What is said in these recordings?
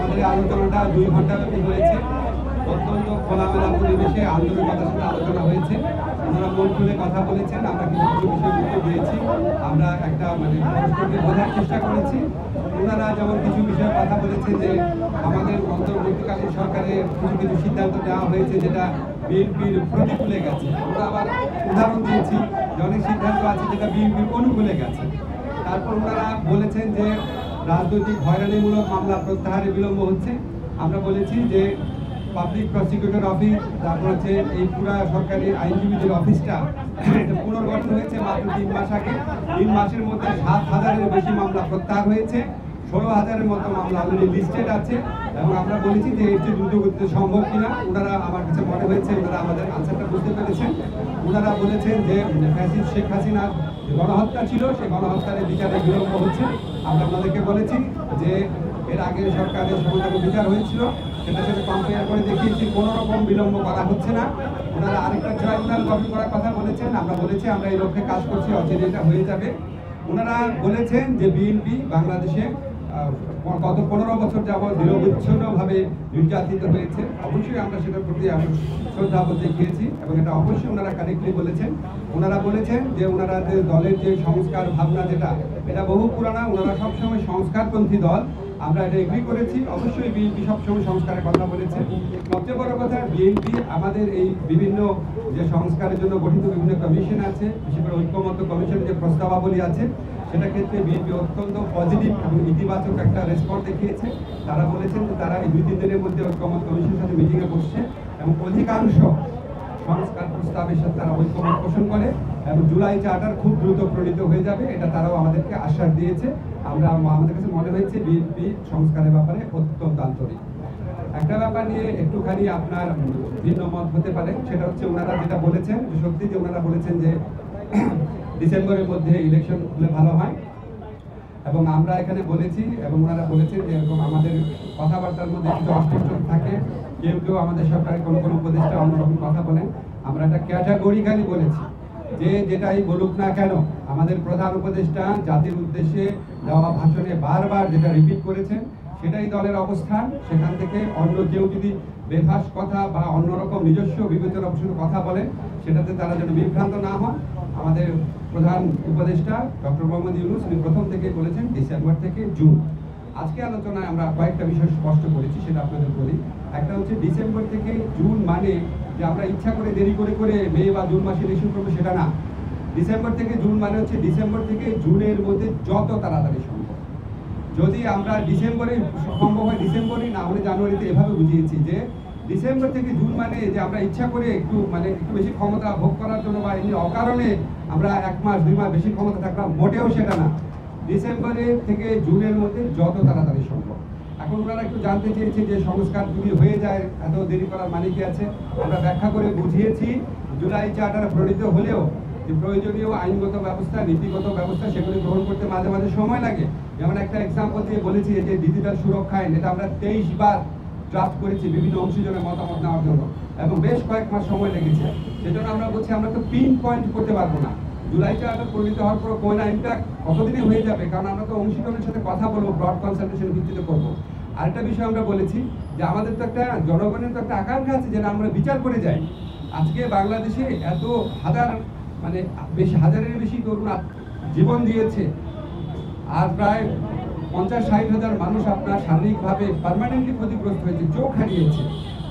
আমাদের আলোচনাটা 2 ঘন্টা ব্যাপী হয়েছে। অত্যন্ত খোলামেলা পরিবেশে আন্তরিকতার সাথে আলোচনা হয়েছে। ওনারা মন খুলে কথা বলেছেন, আমরা কিছু কিছু বিষয় উত্তর দিয়েছি। আমরা একটা পরস্পরকে বোঝার চেষ্টা করেছি। ওনারা যেমন কিছু বিষয়ে কথা বলেছেন যে আমাদের অন্তর্বর্তীকালীন সরকারের কিছু কিছু সিদ্ধান্ত নেওয়া হয়েছে যেটা বিএনপির প্রতিকূলে গেছে। আমরা আবার উদাহরণ দিয়েছি যে অনেক সিদ্ধান্ত আছে যেটা বিএনপির অনুকূলে গেছে। তারপর ওনারা বলেছেন যে রাজনৈতিক হয়রানিমূলক মামলা প্রত্যাহারে বিলম্ব হচ্ছে। আমরা বলেছি যে পাবলিক প্রসিকিউটর অফিস, তারপর হচ্ছে এই পুরা সরকারি আইনজীবীদের অফিসটা এটা পুনর্গঠন হয়েছে মাত্র 3 মাস আগে। 3 মাসের মধ্যে 7,000-এর বেশি মামলা প্রত্যাহার হয়েছে, 16,000-এর মতো মামলা অলরেডি লিস্টেড আছে। এবং আমরা বলেছি যে এর চেয়ে দ্রুত গতিতে সম্ভব কিনা। ওনারা আমার কাছে মনে হয়েছে ওনারা আমাদের আনসারটা বুঝতে পেরেছেন। ওনারা বলেছেন যে ফ্যাসিস্ট শেখ হাসিনার গণহত্যা ছিল, সেই গণহত্যার বিচারে বিলম্ব হচ্ছে। আমরা ওনাদেরকে বলেছি যে এর আগে সরকারের সময় বিচার হয়েছিল, সেটার সাথে কম্পেয়ার করে দেখিয়েছি কোনো রকম বিলম্ব করা হচ্ছে না। ওনারা আরেকটা ট্রাইব্যুনাল গঠন করার কথা বলেছেন। আমরা বলেছি আমরা এই লক্ষ্যে কাজ করছি, অচিরে এটা হয়ে যাবে। ওনারা বলেছেন যে বিএনপি বাংলাদেশে গত 15 বছর যাবৎ নিরবচ্ছিন্নভাবে নির্যাতিত হয়েছে। অবশ্যই আমরা সেটার প্রতি শ্রদ্ধাবোধ দেখিয়েছি এবং এটা অবশ্যই ওনারা কারেক্টলি বলেছেন। ওনারা বলেছেন যে ওনারা যে দলের যে সংস্কার ভাবনা যেটা এটা বহু পুরানা, ওনারা সবসময় সংস্কারপন্থী দল। আমরা এটা এগ্রি করেছি। অবশ্যই বিএনপি সবসময় সংস্কারের কথা বলেছে। সবচেয়ে বড় কথা, বিএনপি আমাদের এই বিভিন্ন যে সংস্কারের জন্য গঠিত বিভিন্ন কমিশন আছে, বিশেষ করে ঐক্যমত্য কমিশনের যে প্রস্তাবাবলী আছে, সেটা ক্ষেত্রে বিএনপি অত্যন্ত পজিটিভ এবং ইতিবাচক একটা রেসপন্স দেখিয়েছে। তারা বলেছেন যে তারা এই 2-3 দিনের মধ্যে ঐক্যমত কমিশনের সাথে মিটিংয়ে বসছে এবং অধিকাংশ সংস্কার প্রস্তাবের সাথে তারা ঐক্যমত পোষণ করে এবং জুলাই চার্টার খুব দ্রুত প্রণীত হয়ে যাবে, এটা তারাও আমাদেরকে আশ্বাস দিয়েছে। আমাদের কাছে মনে হয়েছে বিএনপি সংস্কারের ব্যাপারে অত্যন্ত আন্তরিক। একটা ব্যাপার নিয়ে একটুখানি আপনার ভিন্ন মত হতে পারে, সেটা হচ্ছে ওনারা যেটা বলেছেন যে সত্যি যে ওনারা বলেছেন যে ডিসেম্বরের মধ্যে ইলেকশন হলে ভালো হয়। এবং আমরা এখানে বলেছি এবং ওনারা বলেছেন যে এরকম আমাদের কথাবার্তার মধ্যে কিছু অস্পষ্ট থাকে, কেউ কেউ আমাদের সরকারের কোনো কোনো উপদেষ্টা অন্যরকম কথা বলেন। আমরা একটা ক্যাটাগরিক্যালি বলেছি যে যেটাই বলুক না কেন, আমাদের প্রধান উপদেষ্টা জাতির উদ্দেশ্যে দেওয়া ভাষণে বারবার যেটা রিপিট করেছেন সেটাই দলের অবস্থান। সেখান থেকে অন্য কেউ যদি বেফাস কথা বা অন্যরকম নিজস্ব বিবেচনা কথা বলেন, সেটাতে তারা যেন বিভ্রান্ত না হন। আমাদের প্রধান উপদেষ্টা ডক্টর মোহাম্মদ ইউনূস উনি প্রথম থেকে বলেছেন ডিসেম্বর থেকে জুন। আজকে আলোচনায় আমরা কয়েকটা বিষয় স্পষ্ট করেছি, সেটা আপনাদের বলি। একটা হচ্ছে ডিসেম্বর থেকে জুন মানে যে আমরা ইচ্ছা করে দেরি করে করে মে বা জুন মাসে ইলেকশন করবো, সেটা না। ডিসেম্বর থেকে জুন মানে হচ্ছে ডিসেম্বর থেকে জুনের মধ্যে যত তাড়াতাড়ি সম্ভব। যদি আমরা ডিসেম্বরে সম্ভব হয় ডিসেম্বরেই, না হলে জানুয়ারিতে, এভাবে বুঝিয়েছি যে ডিসেম্বর থেকে জুন মানে যে আমরা ইচ্ছা করে একটু একটু বেশি ক্ষমতা ভোগ করার জন্য বা এমনি অকারণে আমরা 1 মাস 2 মাস বেশি ক্ষমতা থাকলাম, মোটেও সেটা না। ডিসেম্বরে থেকে জুনের মধ্যে যত তাড়াতাড়ি সম্ভব। এখন ওনারা একটু জানতে চেয়েছে যে সংস্কার যদি হয়ে যায় এত দেরি করার মানে কি আছে। আমরা ব্যাখ্যা করে বুঝিয়েছি জুলাই চার্টার প্রণীত হলেও যে প্রয়োজনীয় আইনগত ব্যবস্থা, নীতিগত ব্যবস্থা সেগুলি গ্রহণ করতে মাঝে মাঝে সময় লাগে। যেমন একটা এক্সাম্পল দিয়ে বলেছি যে ডিজিটাল সুরক্ষা আইন, এটা আমরা 23 বার ড্রাফট করেছি বিভিন্ন অংশীজনের মতামত নেওয়ার জন্য এবং বেশ কয়েক মাস সময় লেগেছে। সেজন্য আমরা বলছি আমরা তো পিন পয়েন্ট করতে পারবো না। জুলাই চার্টার পরিণত হওয়ার পর কোন আইনটা কতদিনে হয়ে যাবে, কারণ আমরা তো অংশীজনের সাথে কথা বলবো, ব্রড কনসালটেশন ভিত্তিতে করবো। আরেকটা বিষয় আমরা বলেছি যে আমাদের তো একটা জনগণের তো একটা আকাঙ্ক্ষা আছে যেটা আমরা বিচার করে যাই। আজকে বাংলাদেশে এত বেশি হাজারের বেশি তরুণ জীবন দিয়েছে, আর প্রায় 50-60 হাজার মানুষ আপনার শারীরিকভাবে পার্মানেন্টলি ক্ষতিগ্রস্ত হয়েছে, চোখ হারিয়েছে।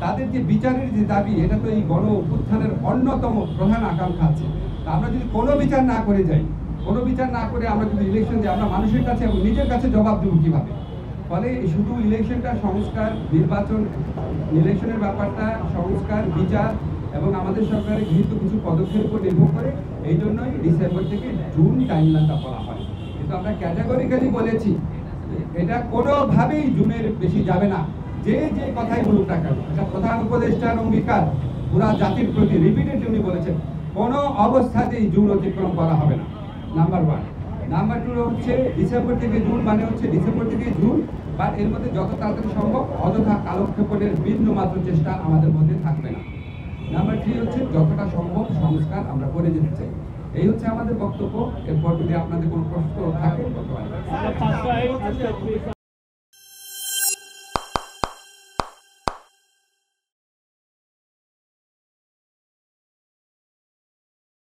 তাদের যে বিচারের যে দাবি, এটা তো এই গণ অভ্যুত্থানের অন্যতম প্রধান আকাঙ্ক্ষা আছে। আমরা যদি কোনো বিচার না করে যাই, কোনো বিচার না করে আমরা যদি ইলেকশন দিই, আমরা মানুষের কাছে এবং নিজের কাছে জবাব দেবো কীভাবে? ফলে শুধু ইলেকশনটা সংস্কার, নির্বাচন, ইলেকশনের ব্যাপারটা সংস্কার, বিচার এবং আমাদের সরকারের গৃহীত কিছু পদক্ষেপের উপর নির্ভর করে। এই জন্যই ডিসেম্বর থেকে জুন টাইমলাইনটা বলা হয়। কিন্তু আমরা ক্যাটাগরিক্যালি বলেছি এটা কোনোভাবেই জুনের বেশি যাবে না। যে যে কথাই বলুক না কেন, এটা প্রধান উপদেষ্টার অঙ্গীকার পুরা জাতির প্রতি রিপিটেডলি উনি বলেছেন কোনো অবস্থাতেই জুন অতিক্রম করা হবে না, নাম্বার 1। নাম্বার 2 হচ্ছে ডিসেম্বর থেকে জুন মানে হচ্ছে ডিসেম্বর থেকে জুন, বা এর মধ্যে যত তাড়াতাড়ি সম্ভব অযথা কালক্ষেপণের বিন্দু মাত্র চেষ্টা আমাদের মধ্যে থাকবে না। নাম্বার 3 হচ্ছে যতটা সম্ভব সংস্কার আমরা করে যেতে চাই। এই হচ্ছে আমাদের বক্তব্য। এরপর যদি আপনাদের কোনো প্রশ্ন থাকে